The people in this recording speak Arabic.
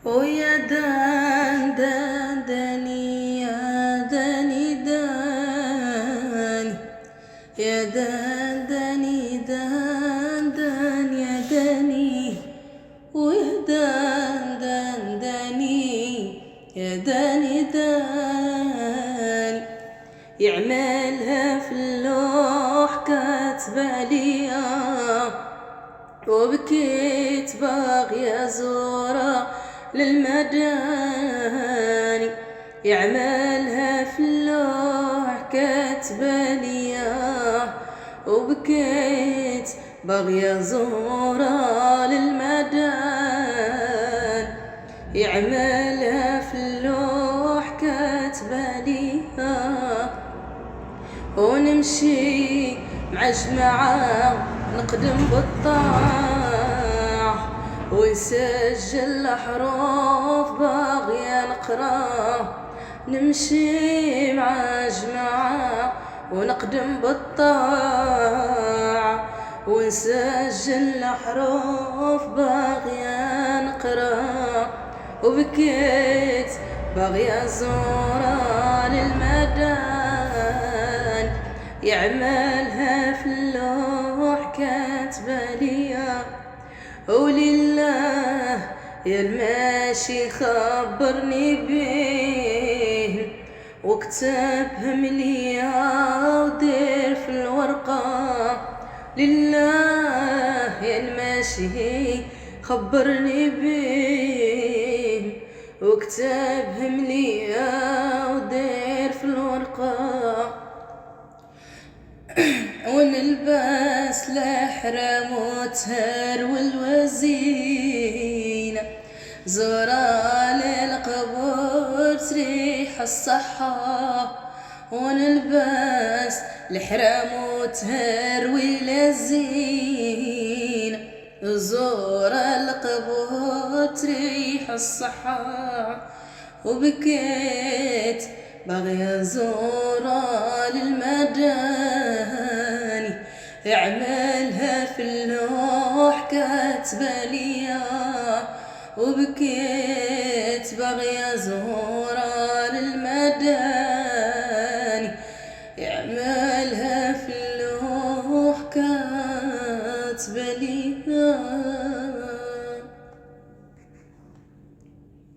ويا دان دان داني يا داني داني يا دان داني دان دان يا داني ويا دان دان داني يا داني داني يعملها في اللوح كاتبة ليا وبكيت باغية زورة للمداني يعملها في اللوح كاتبة ليا وبكيت باغية زورة للمدان يعملها في اللوح كاتبة ليا ونمشي مع جماعة نقدم بالطاعة ونسجل حروف باغية نقرا نمشي مع جماعة ونقدم بالطاعة ونسجل حروف باغية نقرا وبكيت باغية زورة للمدان يعملها في اللوح كاتبة ليا ولله يا الماشي خبرني بيه وكتبهم ليا ودير في الورقة لله يا الماشي خبرني بيه وكتبهم ليا ودير في الورقة ونلبس الأحرام وتهر والوزينة زورا للقبور تريح الصحة ونلبس الأحرام وتهر والزينة زورا القبور تريح الصحة وبكيت باغية زورة للمداني اعملها في اللوح كاتبة ليا وبكيت باغية زورة